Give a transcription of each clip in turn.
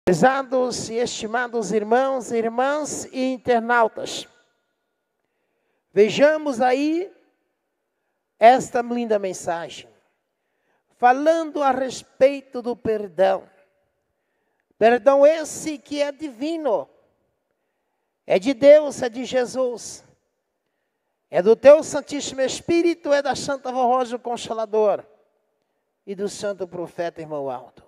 Prezados e estimados irmãos, irmãs e internautas, vejamos aí esta linda mensagem, falando a respeito do perdão. Perdão esse que é divino, é de Deus, é de Jesus, é do teu Santíssimo Espírito, é da Santa Voz do Consolador e do Santo Profeta Irmão Aldo.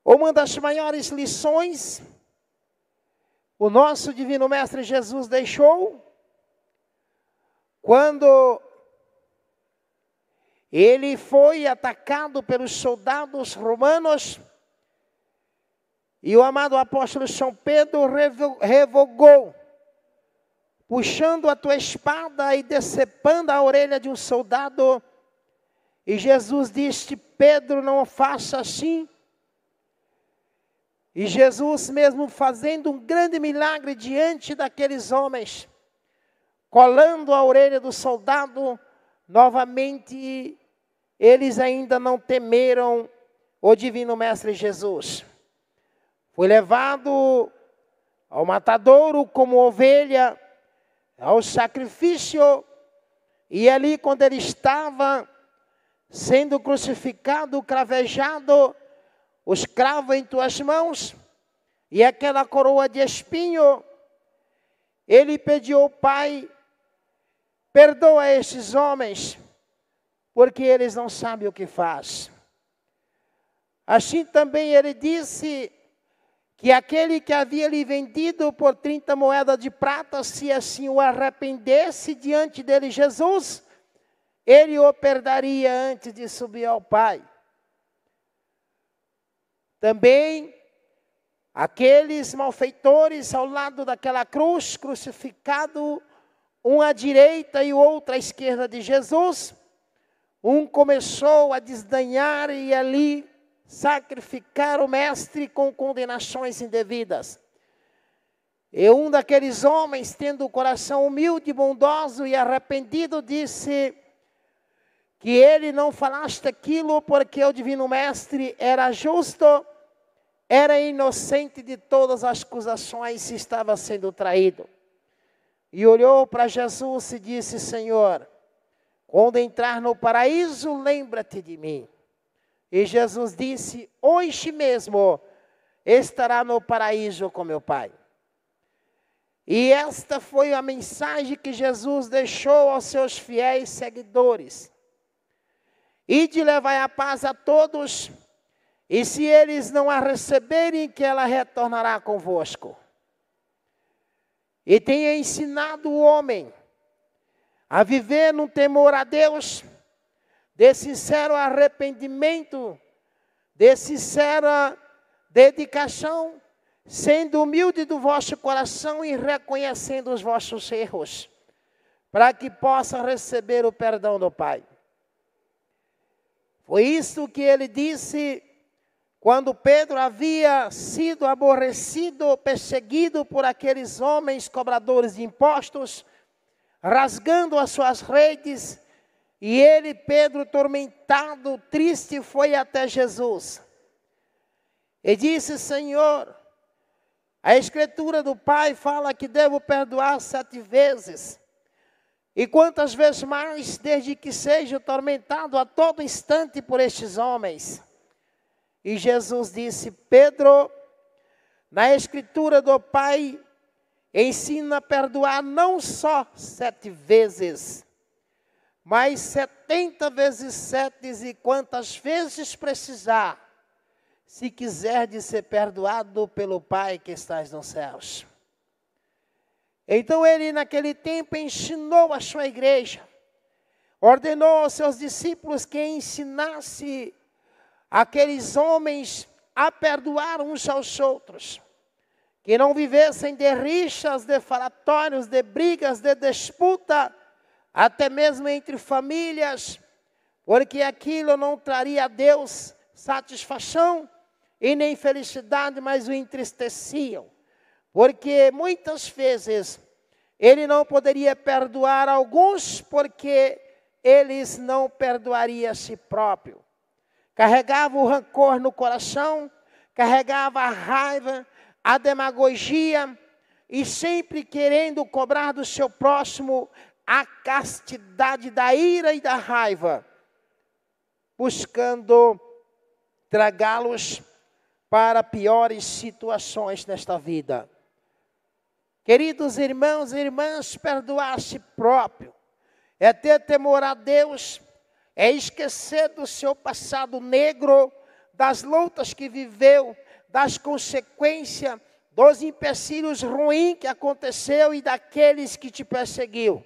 Uma das maiores lições o nosso Divino Mestre Jesus deixou quando ele foi atacado pelos soldados romanos e o amado apóstolo São Pedro revogou, puxando a tua espada e decepando a orelha de um soldado. E Jesus disse: Pedro, não faça assim. E Jesus, mesmo fazendo um grande milagre diante daqueles homens, colando a orelha do soldado, novamente eles ainda não temeram o Divino Mestre Jesus. Foi levado ao matadouro como ovelha, ao sacrifício, e ali quando ele estava sendo crucificado, cravejado, os cravos em tuas mãos, e aquela coroa de espinho, ele pediu ao Pai: perdoa estes homens, porque eles não sabem o que faz. Assim também ele disse que aquele que havia lhe vendido por 30 moedas de prata, se assim o arrependesse diante dele Jesus, ele o perdoaria antes de subir ao Pai. Também aqueles malfeitores ao lado daquela cruz, crucificado, um à direita e o outro à esquerda de Jesus, um começou a desdenhar e ali sacrificar o Mestre com condenações indevidas. E um daqueles homens, tendo o coração humilde, bondoso e arrependido, disse que ele não falaste aquilo porque o Divino Mestre era justo, era inocente de todas as acusações e estava sendo traído. E olhou para Jesus e disse: Senhor, quando entrar no paraíso, lembra-te de mim. E Jesus disse: hoje mesmo estará no paraíso com meu Pai. E esta foi a mensagem que Jesus deixou aos seus fiéis seguidores: ide levai a paz a todos, e se eles não a receberem, que ela retornará convosco. E tenha ensinado o homem a viver no temor a Deus, de sincero arrependimento, de sincera dedicação, sendo humilde do vosso coração e reconhecendo os vossos erros, para que possa receber o perdão do Pai. Foi isso que ele disse quando Pedro havia sido aborrecido, perseguido por aqueles homens cobradores de impostos, rasgando as suas redes, e ele, Pedro, tormentado, triste, foi até Jesus. E disse: Senhor, a Escritura do Pai fala que devo perdoar 7 vezes. E quantas vezes mais, desde que seja tormentado a todo instante por estes homens? E Jesus disse: Pedro, na Escritura do Pai, ensina a perdoar não só 7 vezes, mas 70 vezes 7, e quantas vezes precisar, se quiser de ser perdoado pelo Pai que estás nos céus. Então ele naquele tempo ensinou a sua igreja, ordenou aos seus discípulos que ensinasse aqueles homens a perdoar uns aos outros, que não vivessem de rixas, de falatórios, de brigas, de disputa, até mesmo entre famílias, porque aquilo não traria a Deus satisfação e nem felicidade, mas o entristeciam. Porque muitas vezes ele não poderia perdoar alguns, porque eles não perdoariam a si próprio. Carregava o rancor no coração, carregava a raiva, a demagogia e sempre querendo cobrar do seu próximo a castidade da ira e da raiva, buscando tragá-los para piores situações nesta vida. Queridos irmãos e irmãs, perdoar a si próprio é ter temor a Deus, é esquecer do seu passado negro, das lutas que viveu, das consequências, dos empecilhos ruins que aconteceu e daqueles que te perseguiu.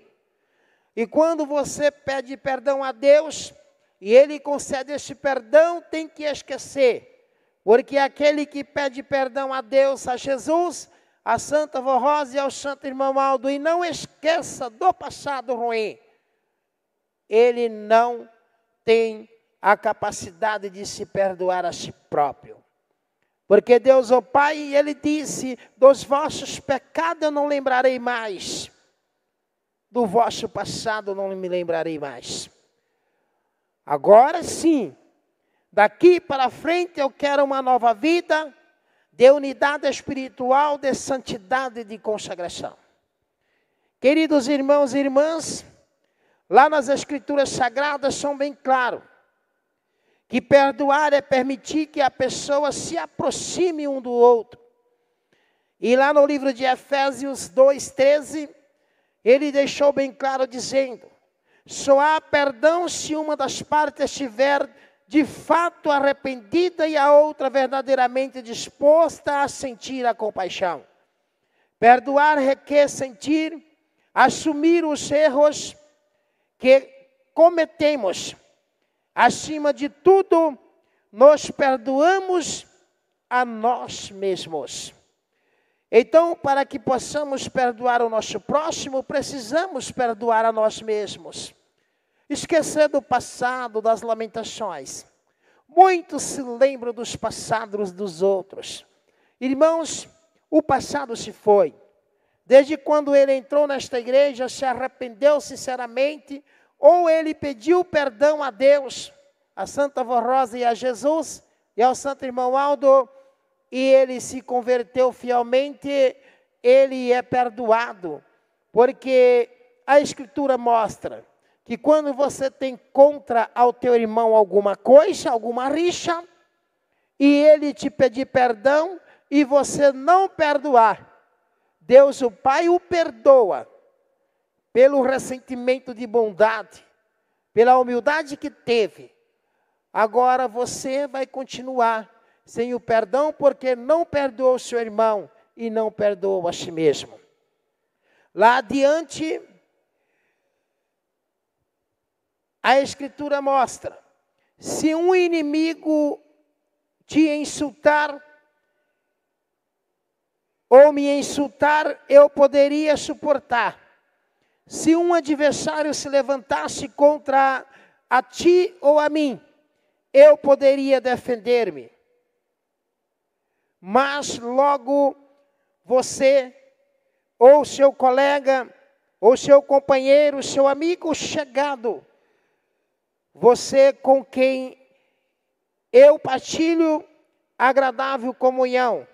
E quando você pede perdão a Deus, e Ele concede esse perdão, tem que esquecer. Porque aquele que pede perdão a Deus, a Jesus, a Santa Vó Rosa e ao Santo Irmão Aldo, e não esqueça do passado ruim, ele não tem a capacidade de se perdoar a si próprio. Porque Deus, o Pai, Ele disse, dos vossos pecados eu não lembrarei mais. Do vosso passado eu não me lembrarei mais. Agora sim, daqui para frente eu quero uma nova vida de unidade espiritual, de santidade e de consagração. Queridos irmãos e irmãs, lá nas Escrituras Sagradas são bem claros que perdoar é permitir que a pessoa se aproxime um do outro. E lá no livro de Efésios 2:13, ele deixou bem claro dizendo: só há perdão se uma das partes estiver de fato arrependida e a outra verdadeiramente disposta a sentir a compaixão. Perdoar requer sentir, assumir os erros que cometemos. Acima de tudo, nos perdoamos a nós mesmos. Então, para que possamos perdoar o nosso próximo, precisamos perdoar a nós mesmos. Esquecer do passado, das lamentações. Muitos se lembram dos passados dos outros. Irmãos, o passado se foi. Desde quando ele entrou nesta igreja, se arrependeu sinceramente, ou ele pediu perdão a Deus, a Santa Vó Rosa e a Jesus, e ao Santo Irmão Aldo, e ele se converteu fielmente, ele é perdoado. Porque a Escritura mostra que quando você tem contra ao teu irmão alguma coisa, alguma rixa, e ele te pedir perdão, e você não perdoar, Deus o Pai o perdoa, pelo ressentimento de bondade, pela humildade que teve. Agora você vai continuar sem o perdão, porque não perdoou o seu irmão, e não perdoou a si mesmo. Lá adiante, a Escritura mostra, se um inimigo te insultar, ou me insultar, eu poderia suportar. Se um adversário se levantasse contra a ti ou a mim, eu poderia defender-me. Mas logo você, ou seu colega, ou seu companheiro, seu amigo chegado, você com quem eu partilho agradável comunhão,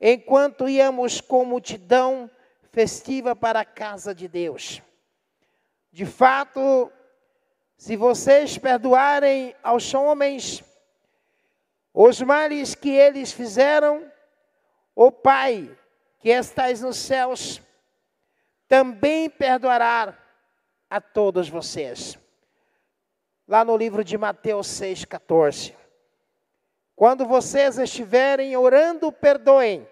enquanto íamos com multidão festiva para a casa de Deus. De fato, se vocês perdoarem aos homens os males que eles fizeram, o Pai que estais nos céus também perdoará a todos vocês. Lá no livro de Mateus 6,14. Quando vocês estiverem orando, perdoem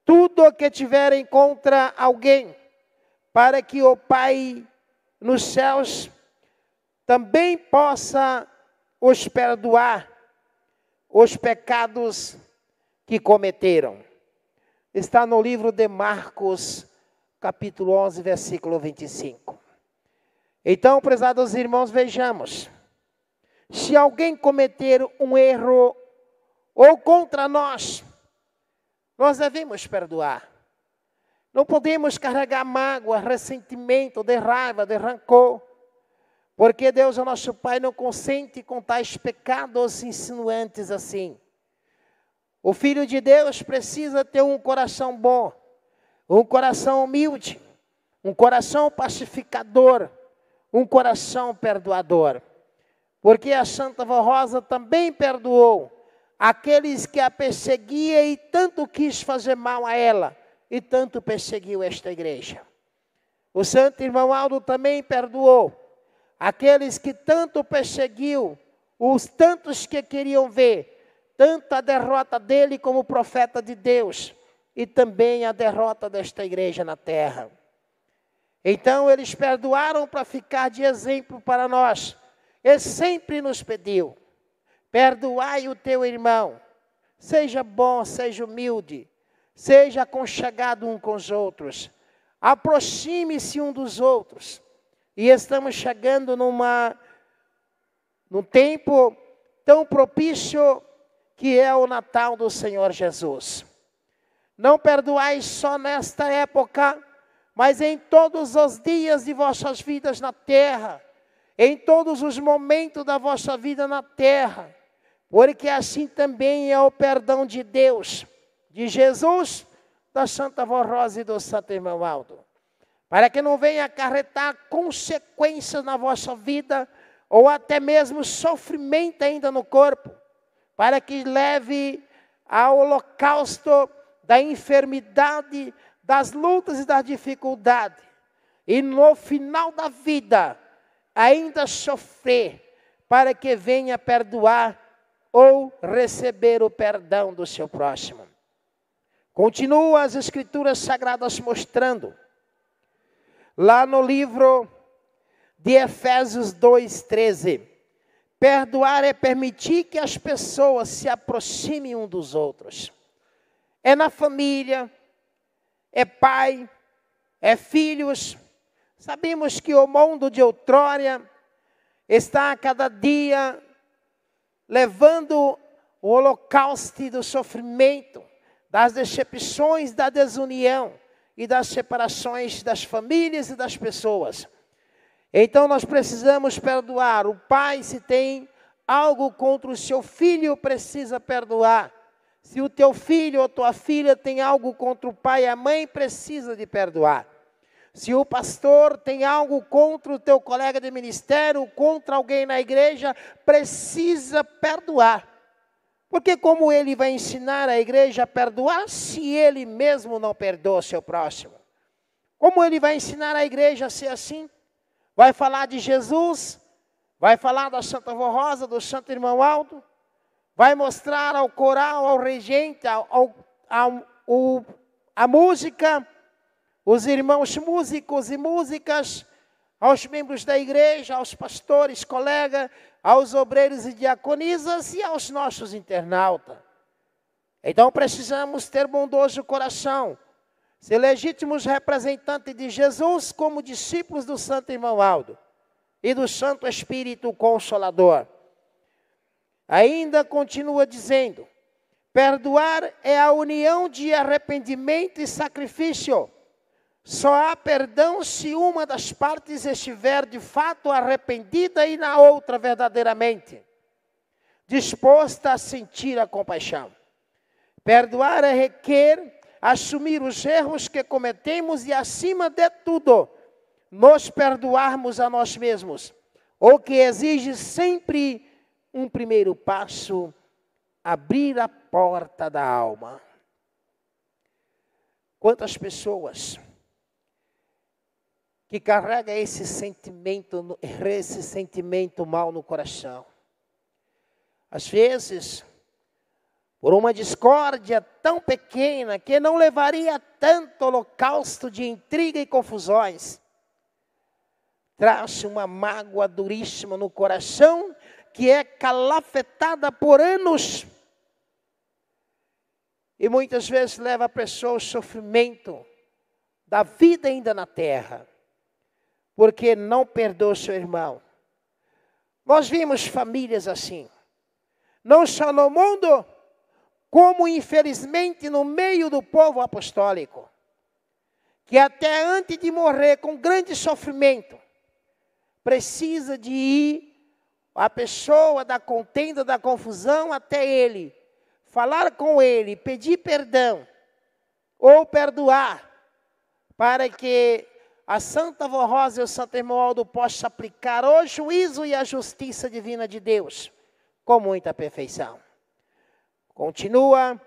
tudo o que tiverem contra alguém, para que o Pai nos céus também possa os perdoar os pecados que cometeram. Está no livro de Marcos, capítulo 11, versículo 25. Então, prezados irmãos, vejamos. Se alguém cometer um erro ou contra nós, nós devemos perdoar. Não podemos carregar mágoa, ressentimento, de raiva, de rancor. Porque Deus, o nosso Pai, não consente com tais pecados insinuantes assim. O Filho de Deus precisa ter um coração bom, um coração humilde, um coração pacificador, um coração perdoador. Porque a Santa Vó Rosa também perdoou aqueles que a perseguiam e tanto quis fazer mal a ela, e tanto perseguiu esta igreja. O Santo Irmão Aldo também perdoou aqueles que tanto perseguiu, os tantos que queriam ver tanto a derrota dele como profeta de Deus, e também a derrota desta igreja na terra. Então eles perdoaram para ficar de exemplo para nós. Ele sempre nos pediu: perdoai o teu irmão, seja bom, seja humilde, seja aconchegado um com os outros, aproxime-se um dos outros. E estamos chegando num tempo tão propício que é o Natal do Senhor Jesus. Não perdoai só nesta época, mas em todos os dias de vossas vidas na terra, em todos os momentos da vossa vida na terra, porque assim também é o perdão de Deus, de Jesus, da Santa Vó Rosa e do Santo Irmão Aldo. Para que não venha acarretar consequências na vossa vida, ou até mesmo sofrimento ainda no corpo, para que leve ao holocausto da enfermidade, das lutas e das dificuldades. E no final da vida, ainda sofrer, para que venha perdoar ou receber o perdão do seu próximo. Continua as Escrituras Sagradas mostrando, lá no livro de Efésios 2:13, perdoar é permitir que as pessoas se aproximem um dos outros. É na família, é pai, é filhos. Sabemos que o mundo de outrora está a cada dia levando o holocausto do sofrimento, das decepções, da desunião e das separações das famílias e das pessoas. Então nós precisamos perdoar. O pai, se tem algo contra o seu filho, precisa perdoar. Se o teu filho ou tua filha tem algo contra o pai e a mãe, precisa de perdoar. Se o pastor tem algo contra o teu colega de ministério, contra alguém na igreja, precisa perdoar. Porque como ele vai ensinar a igreja a perdoar se ele mesmo não perdoa o seu próximo? Como ele vai ensinar a igreja a ser assim? Vai falar de Jesus? Vai falar da Santa Vó Rosa, do Santo Irmão Aldo? Vai mostrar ao coral, ao regente, a música, os irmãos músicos e músicas, aos membros da igreja, aos pastores, colegas, aos obreiros e diaconisas e aos nossos internautas. Então precisamos ter bondoso coração, ser legítimos representantes de Jesus como discípulos do Santo Irmão Aldo e do Santo Espírito Consolador. Ainda continua dizendo, perdoar é a união de arrependimento e sacrifício. Só há perdão se uma das partes estiver de fato arrependida e na outra verdadeiramente disposta a sentir a compaixão. Perdoar é requer assumir os erros que cometemos e, acima de tudo, nos perdoarmos a nós mesmos, o que exige sempre um primeiro passo: abrir a porta da alma. Quantas pessoas que carregam esse sentimento mal no coração, às vezes, por uma discórdia tão pequena que não levaria tanto holocausto de intriga e confusões, traz uma mágoa duríssima no coração que é calafetada por anos e muitas vezes leva a pessoa ao sofrimento da vida ainda na terra, porque não perdoa seu irmão. Nós vimos famílias assim, não só no mundo, como infelizmente no meio do povo apostólico, que até antes de morrer com grande sofrimento, precisa de ir a pessoa da contenda, da confusão, até ele, falar com ele, pedir perdão ou perdoar, para que a Santa Avó Rosa e o Santo Irmão Aldo possam aplicar o juízo e a justiça divina de Deus com muita perfeição. Continua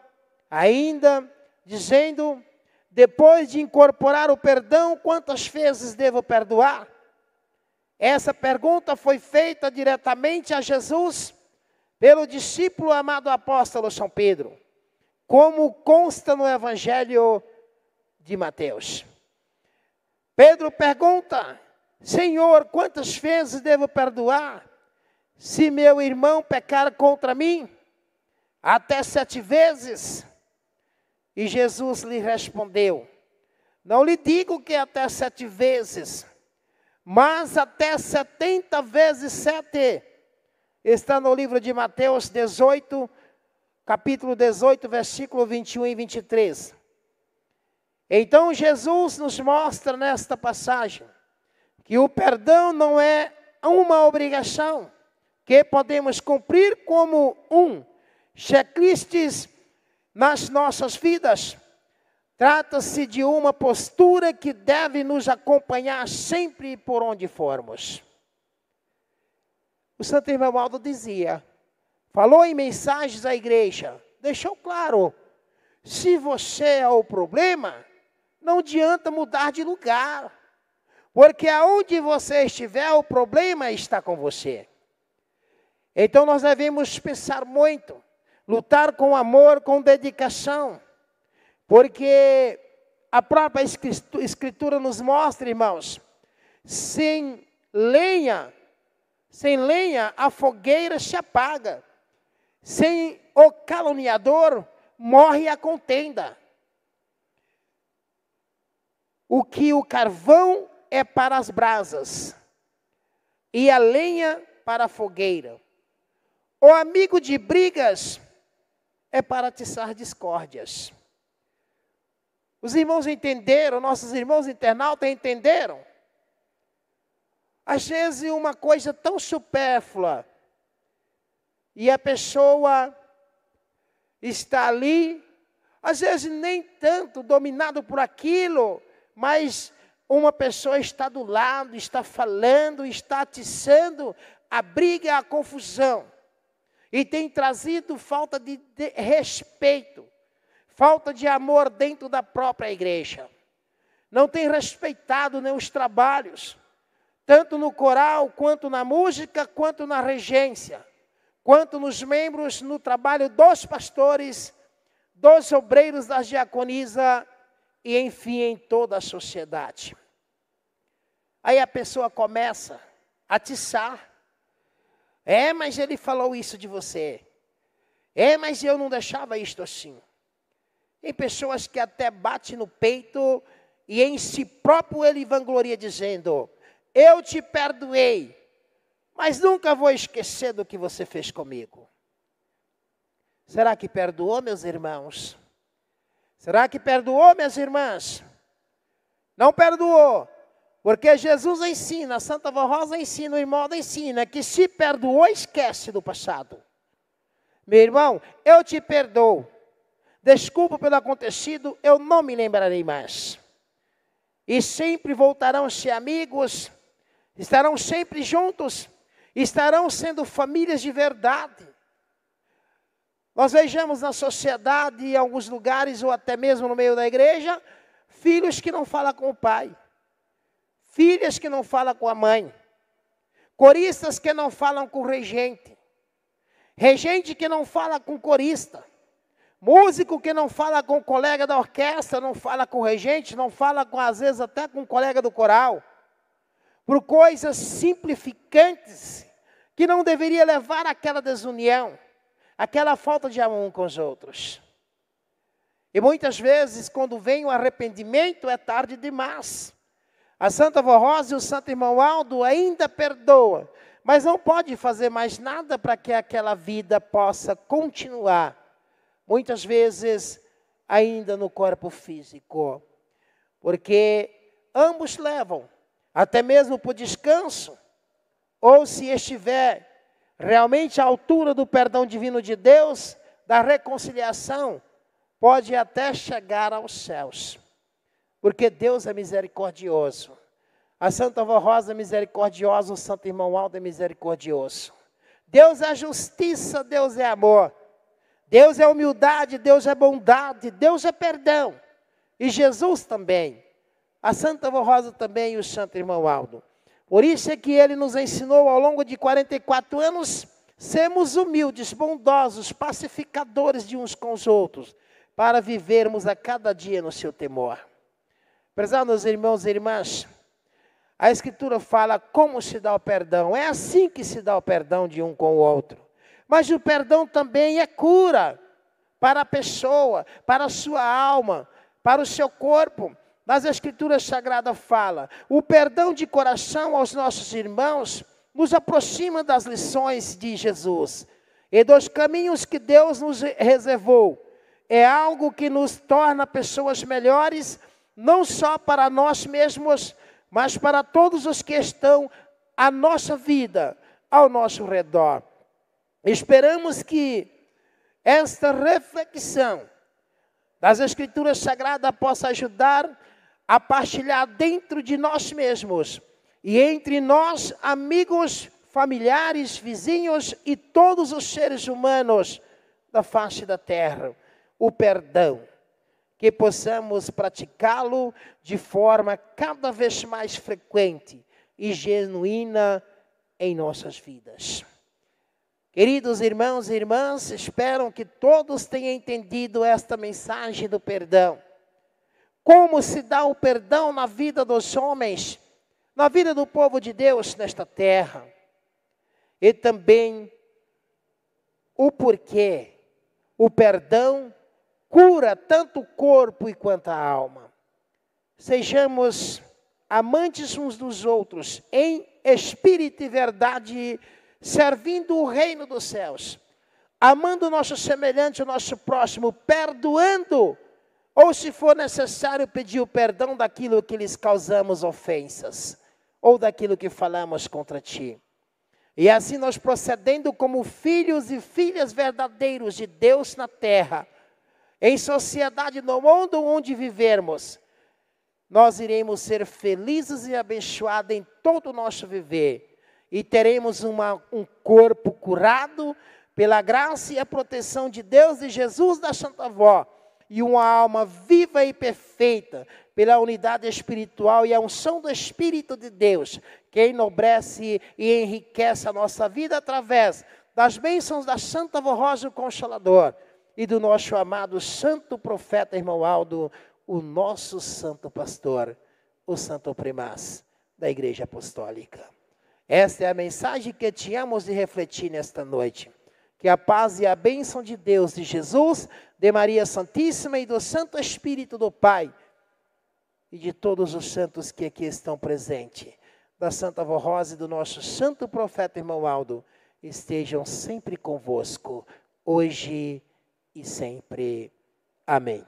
ainda dizendo, depois de incorporar o perdão, quantas vezes devo perdoar? Essa pergunta foi feita diretamente a Jesus pelo discípulo amado apóstolo São Pedro, como consta no Evangelho de Mateus. Pedro pergunta, Senhor, quantas vezes devo perdoar se meu irmão pecar contra mim? Até 7 vezes? E Jesus lhe respondeu, não lhe digo que até 7 vezes, mas até 70 vezes 7. Está no livro de Mateus 18, capítulo 18, versículo 21 e 23. Então Jesus nos mostra nesta passagem que o perdão não é uma obrigação que podemos cumprir como um checklist nas nossas vidas. Trata-se de uma postura que deve nos acompanhar sempre por onde formos. O Santo Irmão Aldo dizia, falou em mensagens à igreja, deixou claro, se você é o problema, não adianta mudar de lugar, porque aonde você estiver, o problema está com você. Então nós devemos pensar muito, lutar com amor, com dedicação, porque a própria Escritura nos mostra, irmãos, sem lenha a fogueira se apaga, sem o caluniador morre a contenda. O que o carvão é para as brasas, e a lenha para a fogueira. O amigo de brigas é para atiçar discórdias. Os irmãos entenderam, nossos irmãos internautas entenderam. Às vezes uma coisa tão supérflua, e a pessoa está ali, às vezes nem tanto dominado por aquilo, mas uma pessoa está do lado, está falando, está atiçando a briga, a confusão. E tem trazido falta de respeito, falta de amor dentro da própria igreja. Não tem respeitado nem os trabalhos, tanto no coral, quanto na música, quanto na regência, quanto nos membros, no trabalho dos pastores, dos obreiros da diaconisa, e enfim, em toda a sociedade. Aí a pessoa começa a atiçar. Mas ele falou isso de você. Mas eu não deixava isto assim. Tem pessoas que até batem no peito e em si próprio ele vangloria dizendo, eu te perdoei, mas nunca vou esquecer do que você fez comigo. Será que perdoou, meus irmãos? Será que perdoou, minhas irmãs? Não perdoou, porque Jesus ensina, a Santa Avó Rosa ensina, o irmão Aldo ensina, que se perdoou, esquece do passado. Meu irmão, eu te perdoo. Desculpa pelo acontecido, eu não me lembrarei mais. E sempre voltarão a ser amigos, estarão sempre juntos, estarão sendo famílias de verdade. Nós vejamos na sociedade, em alguns lugares, ou até mesmo no meio da igreja, filhos que não falam com o pai, filhas que não falam com a mãe, coristas que não falam com o regente, regente que não fala com o corista, músico que não fala com o colega da orquestra, não fala com o regente, não fala com, às vezes até com o colega do coral, por coisas simplificantes que não deveria levar àquela desunião, aquela falta de amor uns com os outros. E muitas vezes, quando vem o arrependimento, é tarde demais. A Santa Avó Rosa e o Santo Irmão Aldo ainda perdoa, mas não pode fazer mais nada para que aquela vida possa continuar. Muitas vezes, ainda no corpo físico. Porque ambos levam, até mesmo para o descanso, ou se estiver realmente à altura do perdão divino de Deus, da reconciliação pode até chegar aos céus. Porque Deus é misericordioso. A Santa Avó Rosa é misericordiosa, o Santo Irmão Aldo é misericordioso. Deus é justiça, Deus é amor. Deus é humildade, Deus é bondade, Deus é perdão. E Jesus também. A Santa Avó Rosa também e o Santo Irmão Aldo. Por isso é que ele nos ensinou ao longo de 44 anos, sermos humildes, bondosos, pacificadores de uns com os outros, para vivermos a cada dia no seu temor. Prezados irmãos e irmãs, a Escritura fala como se dá o perdão. É assim que se dá o perdão de um com o outro. Mas o perdão também é cura para a pessoa, para a sua alma, para o seu corpo. Nas Escrituras Sagradas fala, o perdão de coração aos nossos irmãos nos aproxima das lições de Jesus e dos caminhos que Deus nos reservou. É algo que nos torna pessoas melhores, não só para nós mesmos, mas para todos os que estão à nossa vida, ao nosso redor. Esperamos que esta reflexão das Escrituras Sagradas possa ajudar a partilhar dentro de nós mesmos e entre nós, amigos, familiares, vizinhos e todos os seres humanos da face da terra, o perdão. Que possamos praticá-lo de forma cada vez mais frequente e genuína em nossas vidas. Queridos irmãos e irmãs, espero que todos tenham entendido esta mensagem do perdão. Como se dá o perdão na vida dos homens, na vida do povo de Deus nesta terra. E também o porquê o perdão cura tanto o corpo quanto a alma. Sejamos amantes uns dos outros, em espírito e verdade, servindo o reino dos céus, amando o nosso semelhante, o nosso próximo, perdoando, ou se for necessário pedir o perdão daquilo que lhes causamos ofensas, ou daquilo que falamos contra ti. E assim nós procedendo como filhos e filhas verdadeiros de Deus na terra, em sociedade, no mundo onde vivermos, nós iremos ser felizes e abençoados em todo o nosso viver. E teremos um corpo curado pela graça e a proteção de Deus e Jesus da Santa Avó. E uma alma viva e perfeita pela unidade espiritual e a unção do Espírito de Deus, que enobrece e enriquece a nossa vida através das bênçãos da Santa Avó Rosa, o Consolador, e do nosso amado santo profeta, irmão Aldo, o nosso santo pastor, o santo primaz da Igreja Apostólica. Esta é a mensagem que tínhamos de refletir nesta noite. Que a paz e a bênção de Deus, de Jesus, de Maria Santíssima e do Santo Espírito do Pai, e de todos os santos que aqui estão presentes, da Santa Avó Rosa e do nosso santo profeta, irmão Aldo, estejam sempre convosco, hoje e sempre. Amém.